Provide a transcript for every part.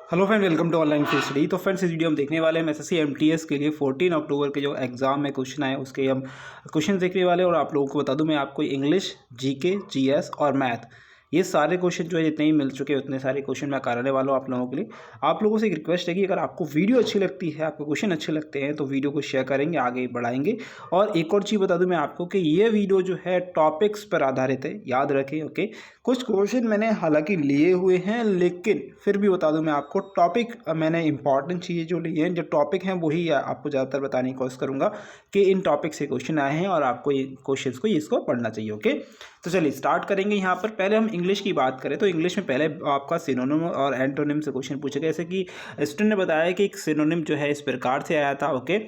Hello friend, welcome to online fees study. तो friends, इस video में देखने वाले हम एसएससी एमटीएस के लिए 14 अक्टूबर के जो एग्जाम में क्वेश्चन आए उसके हम क्वेश्चन देखने वाले हैं। और आप लोगों को बता दूं, मैं आपको इंग्लिश, जीके, जीएस और मैथ ये सारे क्वेश्चन जो है जितने ही मिल चुके हैं उतने सारे क्वेश्चन मैं कराने वाला हूँ आप लोगों के लिए। आप लोगों से एक रिक्वेस्ट है कि अगर आपको वीडियो अच्छी लगती है, आपको क्वेश्चन अच्छे लगते हैं तो वीडियो को शेयर करेंगे, आगे बढ़ाएंगे। और एक और चीज़ बता दूं मैं आपको कि ये वीडियो जो है टॉपिक्स पर आधारित है, याद रखें। ओके, कुछ क्वेश्चन मैंने हालांकि लिए हुए हैं, लेकिन फिर भी बता दूं मैं आपको टॉपिक मैंने इंपॉर्टेंट चीज़ें जो ली हैं, जो टॉपिक हैं वही आपको ज़्यादातर बताने की कोशिश करूंगा कि इन टॉपिक से क्वेश्चन आए हैं और आपको ये क्वेश्चन को इसको पढ़ना चाहिए। ओके, तो चलिए स्टार्ट करेंगे। यहाँ पर पहले हम इंग्लिश की बात करें तो इंग्लिश में पहले आपका सिनोनिम और एंटोनिम से क्वेश्चन पूछे गए। जैसे कि स्टूडेंट ने बताया कि एक सिनोनिम जो है इस प्रकार से आया था। Okay,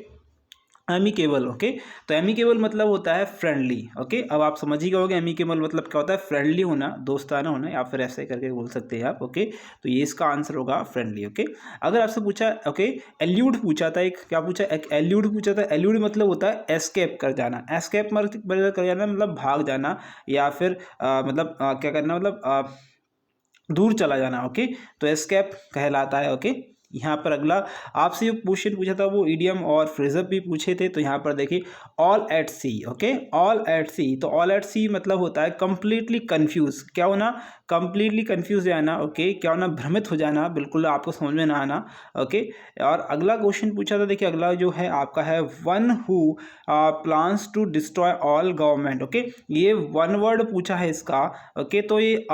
amicable. ओके, तो एमिकेबल मतलब होता है फ्रेंडली। ओके, अब आप समझ ही गए एमिकेबल मतलब क्या होता है, फ्रेंडली होना, दोस्ताना होना, या फिर ऐसे करके बोल सकते हैं आप। ओके, तो ये इसका आंसर होगा फ्रेंडली। ओके, अगर आपसे पूछा, ओके, एल्यूड पूछा था, एक क्या पूछा, एक एल्यूड पूछा था। एल्यूड मतलब होता है एस्केप कर जाना। एस्केप मतलब कर जाना मतलब भाग जाना, या फिर क्या करना, मतलब दूर चला जाना। ओके, तो एस्केप कहलाता है। ओके, यहाँ पर अगला आपसे जो क्वेश्चन पूछा था वो इडियम और फ्रेजर भी पूछे थे। तो यहाँ पर देखिए all at sea. Okay, all at sea, तो ऑल एट सी मतलब होता है कंप्लीटली कंफ्यूज, क्या होना, कंप्लीटली कंफ्यूज जाना। ओके, क्या होना, भ्रमित हो जाना, बिल्कुल आपको समझ में ना आना। ओके, और अगला क्वेश्चन पूछा था, देखिए अगला जो है आपका है one who plans to destroy all government. Okay, ये वन वर्ड पूछा है इसका। ओके, तो ये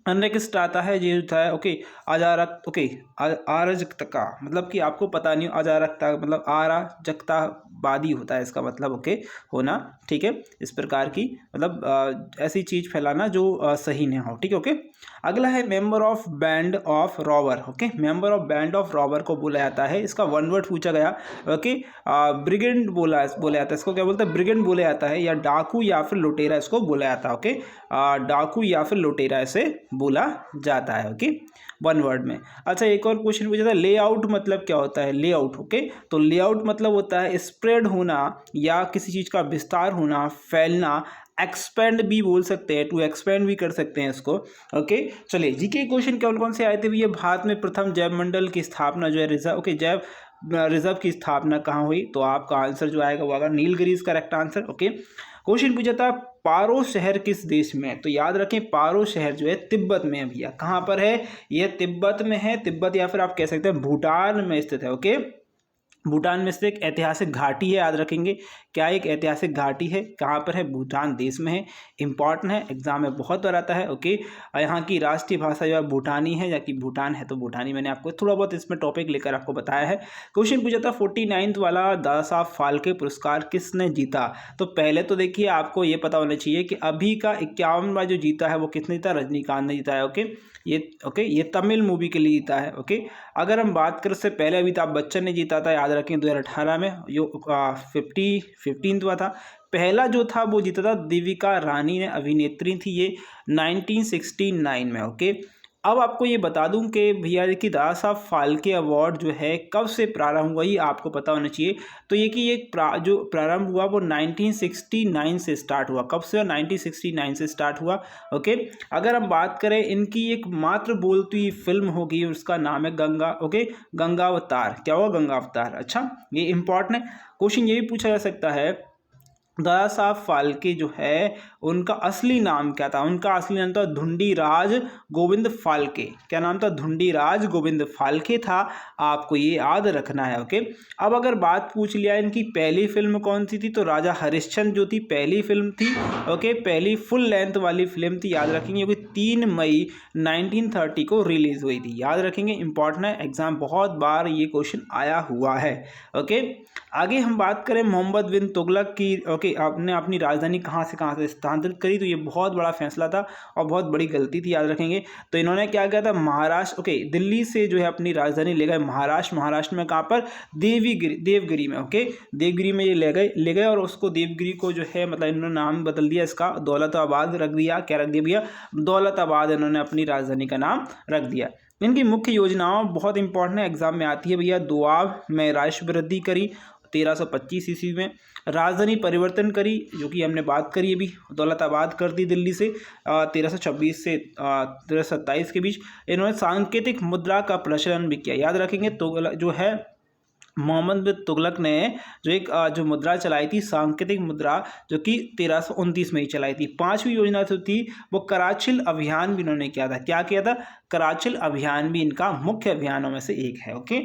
अनरेकिस्ट आता है, ये होता है ओके अजारक। ओके, अराजकता मतलब कि आपको पता नहीं, अजारकता मतलब अराजकतावादी होता है इसका मतलब। ओके, होना, ठीक है, इस प्रकार की मतलब ऐसी चीज़ फैलाना जो सही नहीं हो। ठीक है, ओके, अगला है member of band of robber. Okay, member of band of robber को बोला जाता है, इसका वन वर्ड पूछा गया। ओके, ब्रिगेंड बोला जाता है, इसको क्या बोलते हैं, ब्रिगेंड बोला जाता है, या डाकू या फिर लुटेरा इसको बोला जाता है। ओके, डाकू या फिर लुटेरा इसे बोला जाता है। ओके, वन वर्ड में। अच्छा, एक और क्वेश्चन पूछा था, लेआउट मतलब क्या होता है, लेआउट। ओके, तो लेआउट मतलब होता है स्प्रेड होना या किसी चीज़ का विस्तार होना, फैलना। एक्सपेंड भी बोल सकते हैं, टू एक्सपेंड भी कर सकते हैं इसको। ओके, चलिए जीके क्वेश्चन कौन कौन से आए थे भैया। भारत में प्रथम जैव मंडल की स्थापना जो है जैव रिजर्व की स्थापना कहाँ हुई, तो आपका आंसर जो आएगा वो आएगा Nilgiris, correct answer. Okay, question पूछा था पारो शहर किस देश में है, तो याद रखें पारो शहर जो है तिब्बत में है भैया। कहाँ पर है, यह तिब्बत में है, तिब्बत या फिर आप कह सकते हैं भूटान में स्थित है। ओके, भूटान में से एक ऐतिहासिक घाटी है, याद रखेंगे क्या, एक ऐतिहासिक घाटी है, कहाँ पर है, भूटान देश में है। इंपॉर्टेंट है, एग्जाम में बहुत बार आता है। ओके, यहाँ की राष्ट्रीय भाषा जो है भूटानी है, या कि भूटान है तो भूटानी। मैंने आपको थोड़ा बहुत इसमें टॉपिक लेकर आपको बताया है। क्वेश्चन पूछा था 49th वाला दादा साहब फाल्के पुरस्कार किसने जीता, तो पहले तो देखिए आपको ये पता होना चाहिए कि अभी का 51वां जो जीता है वो किसने जीता, रजनीकांत ने जीता है। ये तमिल मूवी के लिए जीता है। ओके, अगर हम बात करें उससे पहले अमिताभ बच्चन ने जीता था, याद रखें 2018 में, जो 15th हुआ था। पहला जो था वो जीता था देविका रानी ने, अभिनेत्री थी ये, 1969 में। ओके, अब आपको ये बता दूं कि भैया कि दादा साहब फाल्के अवार्ड जो है कब से प्रारंभ हुआ, ये आपको पता होना चाहिए। तो ये कि जो प्रारंभ हुआ वो 1969 से स्टार्ट हुआ। कब से, 1969 से स्टार्ट हुआ। ओके, अगर हम बात करें इनकी एक मात्र बोलती हुई फिल्म होगी, उसका नाम है गंगा। ओके, गंगावतार। क्या हुआ, गंगावतार। अच्छा, ये इंपॉर्टेंट है। क्वेश्चन ये भी पूछा जा सकता है, दादा साहब फाल्के जो है उनका असली नाम क्या था, उनका असली नाम था धुंडीराज गोविंद फाल्के। क्या नाम था, धुंडीराज गोविंद फाल्के था, आपको ये याद रखना है। ओके, अब अगर बात पूछ लिया इनकी पहली फिल्म कौन सी थी, तो राजा हरिश्चंद्र जो थी पहली फिल्म थी। ओके, पहली फुल लेंथ वाली फिल्म थी, याद रखेंगे, वो 3 मई 1930 को रिलीज हुई थी। याद रखेंगे, इंपॉर्टेंट है, एग्जाम बहुत बार ये क्वेश्चन आया हुआ है। ओके, आगे हम बात करें मोहम्मद बिन तुगलक की। ओके, आपने अपनी राजधानी कहाँ से स्थानांतरित करी, तो ये बहुत बड़ा फैसला था और बहुत बड़ी गलती थी, याद रखेंगे। तो इन्होंने क्या किया था, महाराष्ट्र, ओके, दिल्ली से जो है अपनी राजधानी ले गए महाराष्ट्र में, कहाँ पर, देवगिरी में। ओके, देवगिरी में ये ले गए और उसको देवगिरी को जो है मतलब इन्होंने नाम बदल दिया, इसका दौलताबाद रख दिया। क्या रख दिया भैया, दौलताबाद इन्होंने अपनी राजधानी का नाम रख दिया। इनकी मुख्य योजनाओं बहुत इंपॉर्टेंट है, एग्जाम में आती है भैया। दोआब में राष्ट्र वृद्धि करी, 1325 ईस्वी में। राजधानी परिवर्तन करी, जो कि हमने बात करी अभी, दौलताबाद कर दी दिल्ली से 1326 से 1327 के बीच। इन्होंने सांकेतिक मुद्रा का प्रचलन भी किया। याद रखेंगे तुगलक जो है, मोहम्मद बिन तुगलक ने जो एक जो मुद्रा चलाई थी, सांकेतिक मुद्रा, जो कि 1329 में ही चलाई थी। 5वीं योजना जो थी वो कराचिल अभियान भी इन्होंने किया था। क्या किया था? कराचिल अभियान भी इनका मुख्य अभियानों में से एक है। ओके,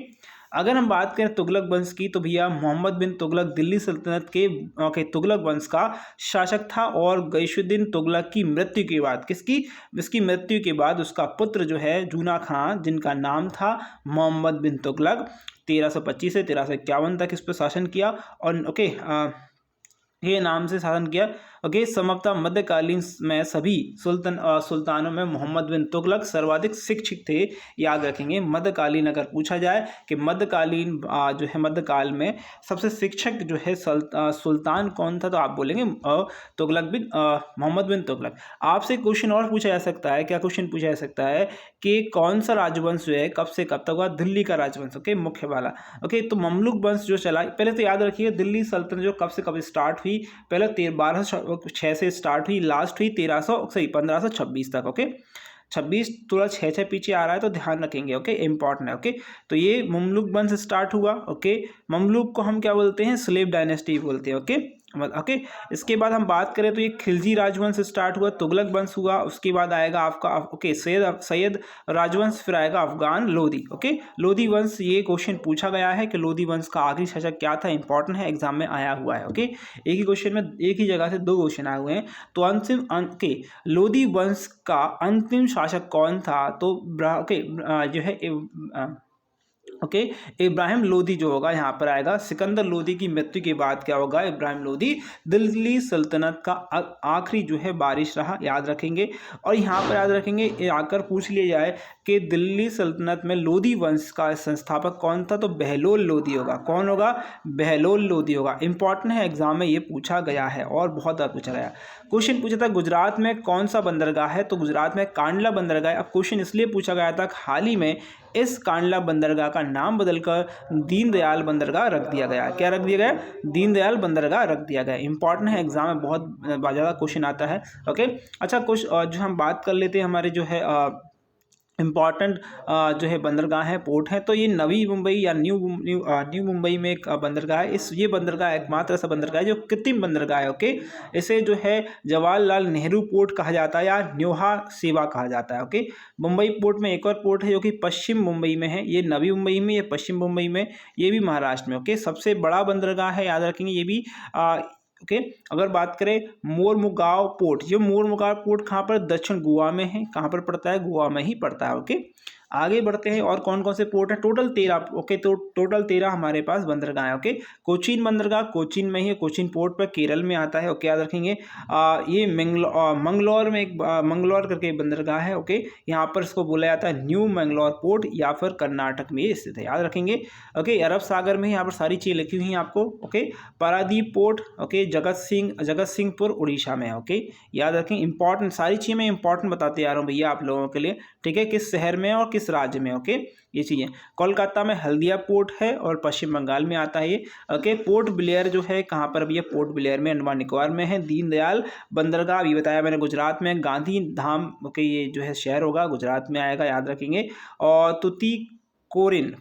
अगर हम बात करें तुगलक वंश की, तो भैया मोहम्मद बिन तुगलक दिल्ली सल्तनत के तुगलक वंश का शासक था, और गइसुद्दीन तुगलक की मृत्यु के बाद, इसकी मृत्यु के बाद उसका पुत्र जो है जूना खां, जिनका नाम था मोहम्मद बिन तुगलक, 1325 से 1351 तक इस पर शासन किया। और ये नाम से शासन किया। ओके, संभवतः मध्यकालीन में सभी सुल्तानों में मोहम्मद बिन तुगलक सर्वाधिक शिक्षित थे। याद रखेंगे, मध्यकालीन अगर पूछा जाए कि मध्यकालीन जो है मध्यकाल में सबसे शिक्षक जो है सुल्तान कौन था, तो आप बोलेंगे तुगलक बिन मोहम्मद बिन तुगलक। आपसे क्वेश्चन और पूछा जा सकता है, क्या क्वेश्चन पूछा जा सकता है कि कौन सा राजवंश जो है कब से कब तक हुआ? दिल्ली का राजवंश। ओके, मुख्य वाला। ओके, तो ममलुक वंश जो चला, पहले तो याद रखिएगा दिल्ली सल्तनत जो कब से कब स्टार्ट हुई, पहले 1206 से स्टार्ट हुई, लास्ट हुई 1526 तक। ओके, 26 थोड़ा 6 पीछे आ रहा है तो ध्यान रखेंगे। ओके, इंपॉर्टेंट है। ओके, तो ये ममलुक वंश स्टार्ट हुआ। ओके, ममलुक को हम क्या बोलते हैं? स्लेव डायनेस्टी बोलते हैं। ओके, इसके बाद हम बात करें तो ये खिलजी राजवंश स्टार्ट हुआ, तुगलक वंश हुआ, उसके बाद आएगा आपका सैयद राजवंश, फिर आएगा अफगान लोधी। ओके, लोधी वंश, ये क्वेश्चन पूछा गया है कि लोधी वंश का आखिरी शासक क्या था, इंपॉर्टेंट है, एग्जाम में आया हुआ है। ओके, एक ही क्वेश्चन में एक ही जगह से 2 क्वेश्चन आए हुए हैं। तो अंतिम लोधी वंश का अंतिम शासक कौन था? तो जो है इब्राहिम लोधी जो होगा यहाँ पर आएगा। सिकंदर लोधी की मृत्यु के बाद क्या होगा? इब्राहिम लोधी दिल्ली सल्तनत का आखिरी जो है बारिश रहा। याद रखेंगे, और यहाँ पर याद रखेंगे, आकर पूछ लिया जाए कि दिल्ली सल्तनत में लोधी वंश का संस्थापक कौन था, तो बहलोल लोधी होगा। कौन होगा? बहलोल लोधी होगा। इंपॉर्टेंट है, एग्जाम में ये पूछा गया है और बहुत बार पूछा गया। क्वेश्चन पूछा था गुजरात में कौन सा बंदरगाह है, तो गुजरात में कांडला बंदरगाह। अब क्वेश्चन इसलिए पूछा गया था, हाल ही में इस कांडला बंदरगाह का नाम बदलकर दीनदयाल बंदरगाह रख दिया गया। क्या रख दिया गया? दीनदयाल बंदरगाह रख दिया गया। इंपॉर्टेंट है, एग्जाम में बहुत ज़्यादा क्वेश्चन आता है। ओके, अच्छा, कुछ जो हम बात कर लेते हैं हमारे जो है इम्पॉर्टेंट जो है बंदरगाह है, पोर्ट है, तो ये नवी मुंबई या न्यू मुंबई में एक बंदरगाह है। ये बंदरगाह एकमात्र ऐसा बंदरगाह है जो कृत्रिम बंदरगाह है। ओके, इसे जो है जवाहरलाल नेहरू पोर्ट कहा जाता है या न्योहा सेवा कहा जाता है। ओके, मुंबई पोर्ट में एक और पोर्ट है जो कि पश्चिम मुंबई में है। ये नवी मुंबई में, ये पश्चिम मुंबई में, ये भी महाराष्ट्र में। ओके, सबसे बड़ा बंदरगाह है, याद रखेंगे ये भी। ओके, अगर बात करें मोरमुगांव पोर्ट, ये मोरमुगांव पोर्ट कहाँ पर? दक्षिण गोवा में है। कहाँ पर पड़ता है? गोवा में ही पड़ता है। ओके, आगे बढ़ते हैं, और कौन कौन से पोर्ट है? टोटल 13। ओके, तो टोटल 13 हमारे पास बंदरगाह है। ओके, कोचीन बंदरगाह कोचीन में ही है, कोचीन पोर्ट पर, केरल में आता है। ओके, याद रखेंगे। ये मंगलौर में एक मंगलौर करके बंदरगाह है। ओके, यहाँ पर इसको बोला जाता है न्यू मंगलौर पोर्ट, या फिर कर्नाटक में स्थित है। याद रखेंगे। ओके, अरब सागर में यहाँ पर सारी चीज़ें लिखी हुई हैं आपको। ओके, पारादीप पोर्ट, ओके, जगत सिंहपुर उड़ीसा में है। ओके, याद रखें, इंपॉर्टेंट सारी चीज़ें मैं इंपॉर्टेंट बताते आ रहा हूँ भैया आप लोगों के लिए। ठीक है, किस शहर में और किस राज्य में। ओके, ये चीज़ें। कोलकाता में हल्दिया पोर्ट है और पश्चिम बंगाल में आता है ये। ओके, पोर्ट ब्लेयर जो है कहाँ पर भैया? पोर्ट ब्लेयर में, अंडमान निकोबार में है। दीनदयाल बंदरगाह अभी बताया मैंने, गुजरात में। गांधी धाम, ओके, ये जो है शहर होगा, गुजरात में आएगा, याद रखेंगे। और तुतीकोरिन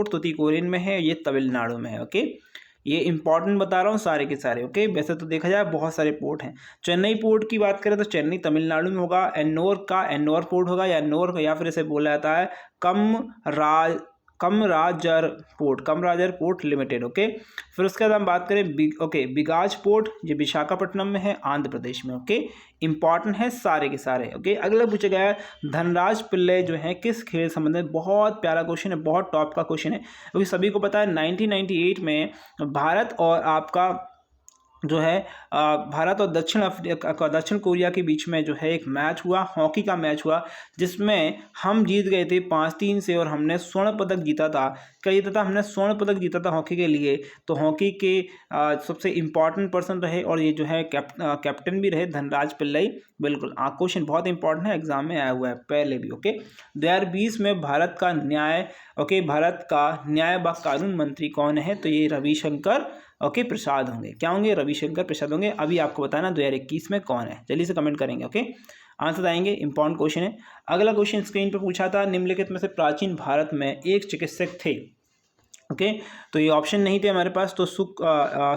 तुतीकोरिन में है, ये तमिलनाडु में है। ओके, ये इंपॉर्टेंट बता रहा हूँ सारे के सारे। ओके, वैसे तो देखा जाए बहुत सारे पोर्ट हैं। चेन्नई पोर्ट की बात करें तो चेन्नई तमिलनाडु में होगा। एन्नोर पोर्ट होगा, या फिर इसे बोला जाता है कमराजर पोर्ट लिमिटेड। ओके, फिर उसके बाद हम बात करें बिगाज पोर्ट, जो विशाखापट्टनम में है, आंध्र प्रदेश में। ओके, इंपॉर्टेंट है सारे के सारे। ओके, अगला पूछा गया है धनराज पिल्ले जो है किस खेल संबंधित? बहुत प्यारा क्वेश्चन है, बहुत टॉप का क्वेश्चन है, क्योंकि सभी को पता है 1998 में भारत और आपका जो है भारत और दक्षिण कोरिया के बीच में जो है एक मैच हुआ, हॉकी का मैच हुआ, जिसमें हम जीत गए थे 5-3 से और हमने स्वर्ण पदक जीता था। क्या जीता था? हमने स्वर्ण पदक जीता था हॉकी के लिए। तो हॉकी के सबसे इम्पॉर्टेंट पर्सन रहे और ये जो है कैप्टन भी रहे धनराज पिल्लई। बिल्कुल क्वेश्चन बहुत इंपॉर्टेंट है, एग्जाम में आया हुआ है पहले भी। ओके 2020 में भारत का न्याय व कानून मंत्री कौन है? तो ये रविशंकर प्रसाद होंगे। क्या होंगे? रविशंकर प्रसाद होंगे। अभी आपको बताना 2021 में कौन है, जल्दी से कमेंट करेंगे। ओके आंसर आएंगे, इंपॉर्टेंट क्वेश्चन है। अगला क्वेश्चन स्क्रीन पर पूछा था, निम्नलिखित में से प्राचीन भारत में एक चिकित्सक थे। ओके तो ये ऑप्शन नहीं थे हमारे पास, तो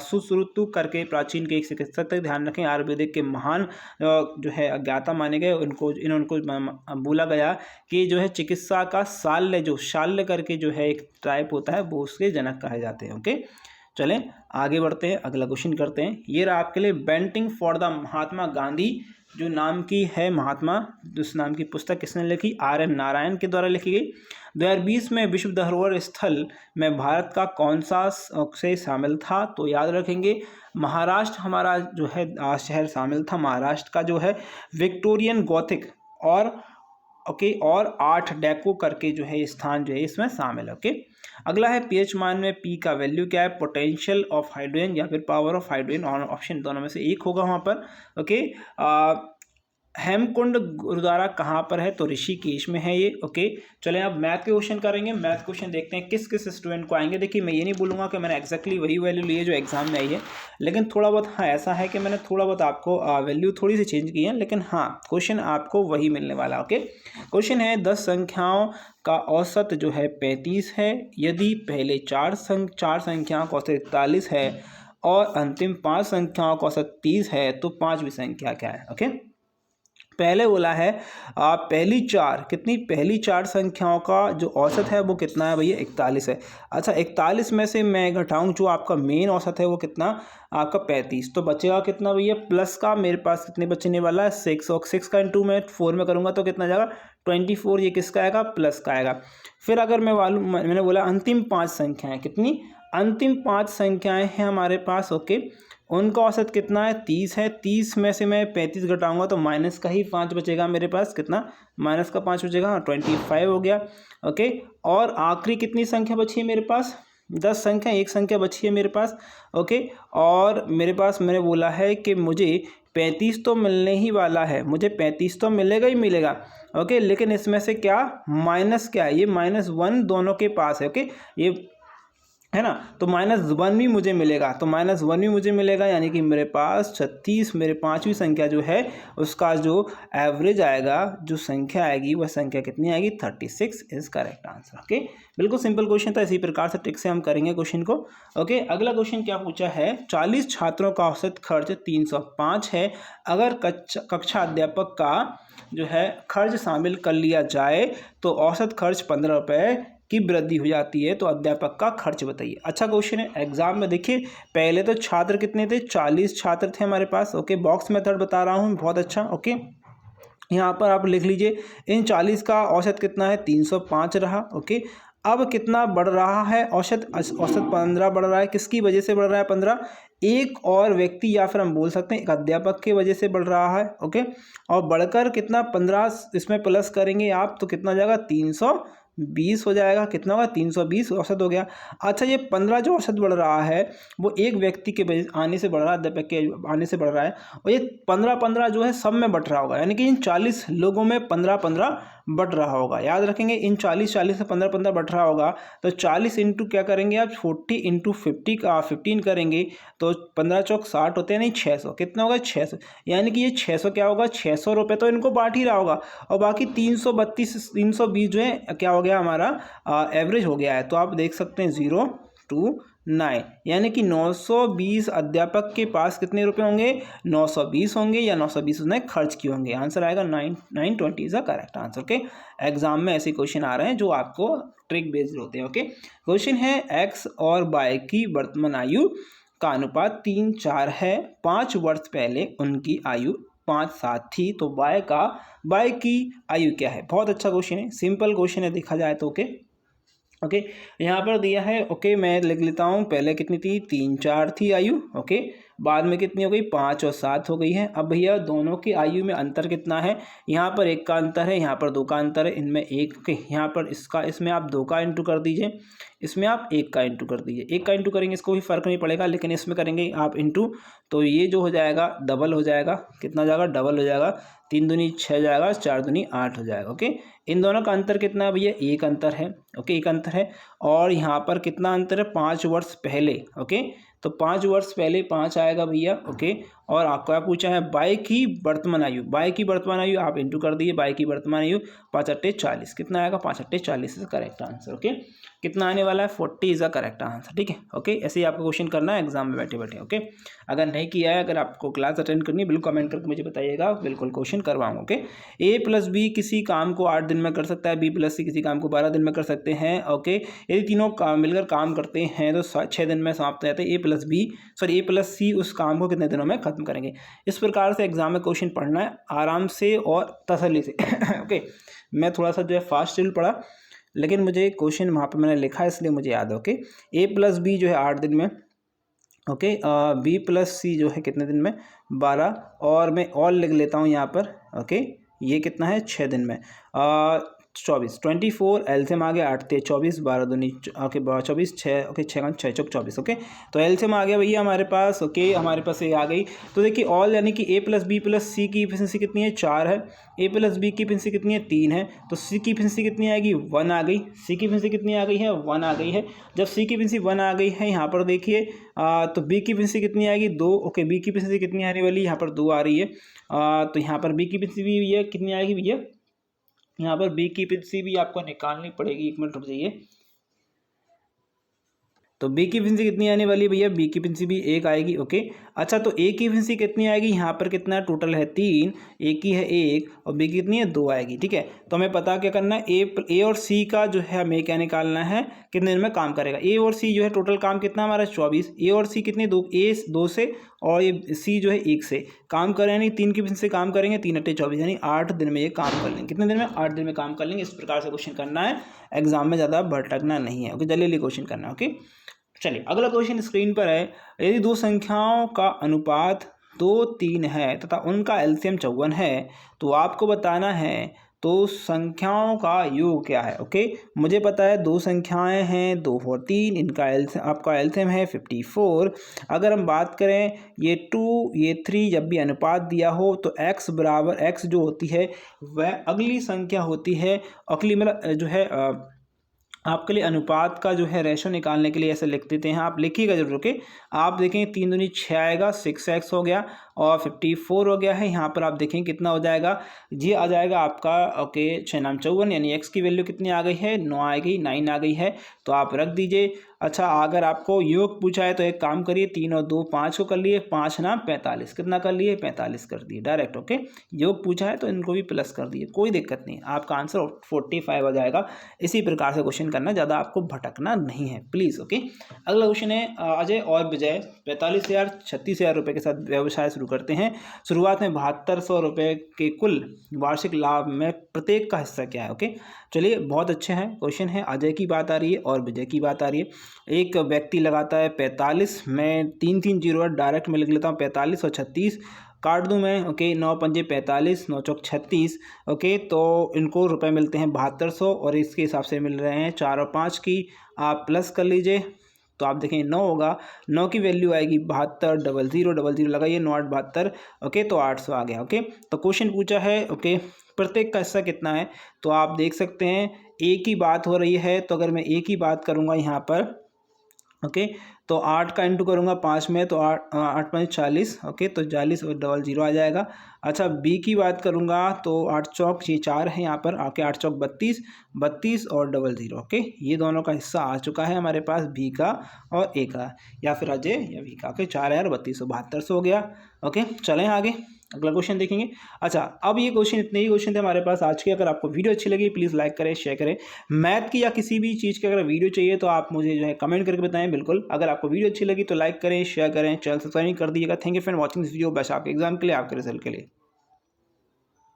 सुश्रुतु करके प्राचीन के एक चिकित्सक तक ध्यान रखें। आयुर्वेदिक के महान जो है अज्ञाता माने गए, इनको बोला गया कि जो है चिकित्सा का शाल्य करके जो है एक टाइप होता है, वो उसके जनक कहे जाते हैं। ओके चलें आगे बढ़ते हैं, अगला क्वेश्चन करते हैं। ये रहा आपके लिए, Bentinck for the Mahatma Gandhi जो नाम की है उस नाम की पुस्तक किसने लिखी? R.N. नारायण के द्वारा लिखी गई। 2020 में विश्व धरोहर स्थल में भारत का कौन सा से शामिल था? तो याद रखेंगे महाराष्ट्र हमारा जो है शहर शामिल था। महाराष्ट्र का जो है विक्टोरियन गॉथिक और आर्ट डेको करके जो है स्थान जो है इसमें शामिल है। ओके अगला है पीएच मान में पी का वैल्यू क्या है? पोटेंशियल ऑफ हाइड्रोजन या फिर पावर ऑफ हाइड्रोजन, ऑप्शन दोनों में से एक होगा वहाँ पर। ओके हेमकुंड गुरुद्वारा कहाँ पर है? तो ऋषिकेश में है ये। ओके चलें अब मैथ के क्वेश्चन करेंगे। मैथ क्वेश्चन देखते हैं किस किस स्टूडेंट को आएंगे। देखिए मैं ये नहीं बोलूँगा कि मैंने एक्जैक्टली वही वैल्यू ली है जो एग्जाम में आई है, लेकिन थोड़ा बहुत ऐसा है कि मैंने थोड़ा बहुत आपको वैल्यू थोड़ी सी चेंज की है, लेकिन क्वेश्चन आपको वही मिलने वाला। ओके क्वेश्चन है 10 संख्याओं का औसत जो है 35 है। यदि पहले चार संख्याओं का औसत 41 है और अंतिम 5 संख्याओं का औसत 30 है, तो 5वीं संख्या क्या है? ओके पहले बोला है पहली चार संख्याओं का जो औसत है वो कितना है भैया? 41 है। अच्छा 41 में से मैं घटाऊं जो आपका मेन औसत है वो कितना? आपका 35। तो बचेगा कितना भैया? प्लस का मेरे पास कितने बचने वाला है? 6, और 6 का इंटू मैं 4 में करूंगा तो कितना जाएगा? 24। ये किसका आएगा? प्लस का आएगा। फिर अगर मैंने बोला अंतिम 5 संख्याएं, कितनी? अंतिम 5 संख्याएं हैं हमारे पास। ओके उनका औसत कितना है? 30 है। 30 में से मैं 35 घटाऊंगा तो माइनस का ही 5 बचेगा मेरे पास। कितना? माइनस का 5 बचेगा। 25 हो गया। ओके और आखिरी कितनी संख्या बची है मेरे पास? 10 संख्या, एक संख्या बची है मेरे पास। ओके और मेरे पास मैंने बोला है कि मुझे 35 तो मिलने ही वाला है, मुझे 35 तो मिलेगा ही मिलेगा। ओके लेकिन इसमें से क्या माइनस क्या है? ये -1 दोनों के पास है। ओके ये है ना, तो -1 भी मुझे मिलेगा, यानी कि मेरे पास 36 मेरे 5वीं संख्या जो है उसका जो एवरेज आएगा, जो संख्या आएगी वह संख्या कितनी आएगी? 36 इज करेक्ट आंसर। ओके बिल्कुल सिंपल क्वेश्चन था, इसी प्रकार से ट्रिक से हम करेंगे क्वेश्चन को। ओके अगला क्वेश्चन क्या पूछा है? 40 छात्रों का औसत खर्च 305 है। अगर कक्षा अध्यापक का जो है खर्च शामिल कर लिया जाए तो औसत खर्च 15 रुपये की वृद्धि हो जाती है, तो अध्यापक का खर्च बताइए। अच्छा क्वेश्चन है, एग्जाम में देखिए पहले तो छात्र कितने थे? 40 छात्र थे हमारे पास। ओके बॉक्स मेथड बता रहा हूँ, बहुत अच्छा। ओके यहाँ पर आप लिख लीजिए इन 40 का औसत कितना है? 305 रहा। ओके अब कितना बढ़ रहा है? औसत 15 बढ़ रहा है। किसकी वजह से बढ़ रहा है 15? एक और व्यक्ति या फिर हम बोल सकते हैं एक अध्यापक की वजह से बढ़ रहा है। ओके और बढ़कर कितना? 15 इसमें प्लस करेंगे आप तो कितना हो जाएगा? 320 हो जाएगा। कितना होगा? 320 औसत हो गया। अच्छा ये 15 जो औसत बढ़ रहा है वो एक व्यक्ति के आने से बढ़ रहा है, अध्यापक के आने से बढ़ रहा है, और ये 15-15 जो है सब में बढ़ रहा होगा, यानी कि इन 40 लोगों में 15-15 बढ़ रहा होगा। याद रखेंगे इन 40 से 15-15 बढ़ रहा होगा, तो 40 इंटू क्या करेंगे आप? 40 इंटू 50 का 15 करेंगे तो 15 चौक 60 होते हैं, नहीं 600। कितना होगा? 600। यानी कि ये 600 क्या होगा? 600 रुपये तो इनको बांट ही रहा होगा, और बाकी 320 जो है क्या हो गया हमारा? एवरेज हो गया है। तो आप देख सकते हैं 0 to 9, यानी कि 920 अध्यापक के पास कितने रुपए होंगे? 920 होंगे, या 920 उसने खर्च किए होंगे। आंसर आएगा 920 is the correct answer. Okay exam में ऐसे क्वेश्चन आ रहे हैं जो आपको ट्रिक बेस्ड होते हैं। ओके क्वेश्चन है x और y की वर्तमान आयु का अनुपात 3:4 है। 5 वर्ष पहले उनकी आयु 5:7 थी, तो y की आयु क्या है? बहुत अच्छा क्वेश्चन है, सिंपल क्वेश्चन है देखा जाए तो। Okay okay. यहाँ पर दिया है, ओके मैं लिख लेता हूँ, पहले कितनी थी 3 4 थी आयु, ओके, बाद में कितनी हो गई 5 और 7 हो गई है। अब भैया दोनों की आयु में अंतर कितना है, यहाँ पर 1 का अंतर है, यहाँ पर 2 का अंतर है, इनमें 1, ओके, यहाँ पर इसका इसमें आप 2 का इंटू कर दीजिए, इसमें आप 1 का इंटू कर दीजिए। 1 का इंटू करेंगे इसको भी फ़र्क नहीं पड़ेगा, लेकिन इसमें करेंगे आप इंटू, तो ये जो हो जाएगा डबल हो जाएगा, कितना हो जाएगा डबल हो जाएगा, 3 दूनी 6 जाएगा, 4 दूनी 8 हो जाएगा, ओके। इन दोनों का अंतर कितना है भैया, 1 अंतर है, ओके, 1 अंतर है। और यहाँ पर कितना अंतर है, 5 वर्ष पहले, ओके, तो 5 वर्ष पहले 5 आएगा भैया, ओके। और आपको क्या पूछा है, बाय की वर्तमान आयु, बाय की वर्तमान आयु आप इंटू कर दिए, बाय की वर्तमान आयु 5 अट्टे 40, कितना आएगा 5 अट्टे 40 इज करेक्ट आंसर, ओके। कितना आने वाला है 40 इज अ करेक्ट आंसर, ठीक है, ओके। ऐसे ही आपको क्वेश्चन करना है एग्जाम में बैठे बैठे, ओके। अगर नहीं किया है, अगर आपको क्लास अटेंड करनी है, बिल्कुल कमेंट करके मुझे बताइएगा, बिल्कुल क्वेश्चन करवाऊंगा, ओके। ए प्लस बी किसी काम को 8 दिन में कर सकता है, बी प्लस सी किसी काम को 12 दिन में कर सकते हैं, ओके। यदि तीनों मिलकर काम करते हैं तो 6 दिन में समाप्त हो जाते हैं। ए प्लस सी उस काम को कितने दिनों में खत्म करेंगे। इस प्रकार से एग्जाम में क्वेश्चन पढ़ना है आराम से और तसल्ली से ओके। मैं थोड़ा सा जो है फास्ट स्टिल पढ़ा, लेकिन मुझे क्वेश्चन वहाँ पे मैंने लिखा है इसलिए मुझे याद है, ओके। ए प्लस बी जो है 8 दिन में, ओके, बी प्लस सी जो है कितने दिन में 12, और मैं और लिख लेता हूँ यहाँ पर, ओके, ये कितना है 6 दिन में, 24 एलसीएम आ गया 8 ते 24, 12 दूनी ओके 24, 6 ओके 6 6 चौक 24, ओके। तो एलसीएम आ गया भैया हमारे पास, ओके, हमारे पास ये आ गई। तो देखिए ऑल यानी कि ए प्लस बी प्लस सी की इफिशिएंसी कितनी है 4 है, ए प्लस बी की इफिशिएंसी कितनी है 3 है, तो सी की इफिशिएंसी कितनी आएगी 1 आ गई, सी की इफिशिएंसी कितनी आ गई है 1 आ गई है। जब सी की इफिशिएंसी 1 आ गई है, यहाँ पर देखिए तो बी की इफिशिएंसी कितनी आएगी 2, ओके, बी की इफिशिएंसी कितनी आने वाली, यहाँ पर 2 आ रही है, तो यहाँ पर बी की इफिशिएंसी भी भैया कितनी आएगी भैया, यहाँ पर बी की इफिशिएंसी भी आपको निकालनी पड़ेगी, 1 मिनट रुक जाइए। तो बी की इफिशिएंसी कितनी आने वाली है भैया, बी की इफिशिएंसी भी 1 आएगी, ओके। अच्छा, तो ए की इफिशिएंसी कितनी आएगी, यहाँ पर कितना टोटल है 3, ए की है 1 और बी की कितनी है 2 आएगी, ठीक है। तो हमें पता क्या करना है, ए और सी का जो है हमें क्या निकालना है, कितने दिन में काम करेगा। ए और सी जो है टोटल काम कितना हमारा 24, ए और सी कितने 2, ए 2 से और ये सी जो है 1 से काम करें, यानी 3 की इफिशिएंसी से काम करेंगे, 3 अट्टे 24 यानी 8 दिन में ये काम कर लेंगे। कितने दिन में 8 दिन में काम कर लेंगे। इस प्रकार से क्वेश्चन करना है, एग्जाम में ज़्यादा भटकना नहीं है, ओके, जल्दी क्वेश्चन करना है, ओके। चलिए अगला क्वेश्चन स्क्रीन पर है, यदि दो संख्याओं का अनुपात 2 3 है तथा उनका एलसीएम 54 है तो आपको बताना है तो संख्याओं का योग क्या है, ओके। मुझे पता है दो संख्याएं हैं 2 और 3, इनका एलसीएम आपका एलसीएम है 54। अगर हम बात करें ये 2 ये 3 जब भी अनुपात दिया हो तो x बराबर x जो होती है वह अगली संख्या होती है, अगली मतलब जो है आपके लिए अनुपात का जो है रेशो निकालने के लिए ऐसे लिख देते हैं, आप लिखिएगा जरूर, ओके। आप देखें 3 दूनी 6 आएगा, 6x हो गया और 54 हो गया है। यहाँ पर आप देखें कितना हो जाएगा, ये आ जाएगा आपका, ओके, 6 नाम 54 यानी x की वैल्यू कितनी आ गई है 9 आ गई, 9 आ गई है, तो आप रख दीजिए। अच्छा, अगर आपको योग पूछा है तो एक काम करिए, 3 और 2 5 को कर लिए, 5 नाम 45, कितना कर लिए 45 कर दिए डायरेक्ट, ओके। योग पूछा है तो इनको भी प्लस कर दिए, कोई दिक्कत नहीं, आपका आंसर 45 आ जाएगा। इसी प्रकार से क्वेश्चन करना, ज़्यादा आपको भटकना नहीं है प्लीज़, ओके। अगला क्वेश्चन है, अजय और विजय 45,000 36,000 रुपये के साथ व्यवसाय शुरू करते हैं। शुरुआत में 7200 रुपये के कुल वार्षिक लाभ में प्रत्येक का हिस्सा क्या है, ओके। चलिए बहुत अच्छे हैं क्वेश्चन है, अजय की बात आ रही है और विजय की बात आ रही है। एक व्यक्ति लगाता है 45, मैं 3 0 डायरेक्ट में लिख लेता हूँ 45 और 36 काट दूं मैं, ओके। 9 पंजे 45, 9 चौक 36, ओके। तो इनको रुपए मिलते हैं 7200 और इसके हिसाब से मिल रहे हैं 4 और 5 की, आप प्लस कर लीजिए तो आप देखें 9 होगा, 9 की वैल्यू आएगी 72, 00 लगाइए 9 8 72, ओके। तो 800 आ गया, ओके। तो क्वेश्चन पूछा है, ओके, प्रत्येक का हिस्सा कितना है, तो आप देख सकते हैं ए की बात हो रही है, तो अगर मैं ए की बात करूँगा यहाँ पर, ओके, तो 8 का इंटू करूँगा 5 में, तो 8 5 40, ओके, तो 40 और 00 आ जाएगा। अच्छा, बी की बात करूँगा तो 8 चौक 4 है, यहाँ पर आके 8 चौक 32 और 00, ओके। ये दोनों का हिस्सा आ चुका है हमारे पास, बी का और ए का, या फिर अजय या बी का, ओके। 4,3200 7200 हो गया, ओके। चलें आगे अगला क्वेश्चन देखेंगे। अच्छा, अब ये क्वेश्चन, इतने ही क्वेश्चन थे हमारे पास आज के। अगर आपको वीडियो अच्छी लगी प्लीज़ लाइक करें, शेयर करें। मैथ की या किसी भी चीज़ की अगर वीडियो चाहिए तो आप मुझे जो है कमेंट करके बताएं, बिल्कुल। अगर आपको वीडियो अच्छी लगी तो लाइक करें, शेयर करें, चैनल सब्सक्राइब कर दीजिएगा। Thank you for watching this video, best आपके एग्जाम के लिए, आपके रिजल्ट के लिए।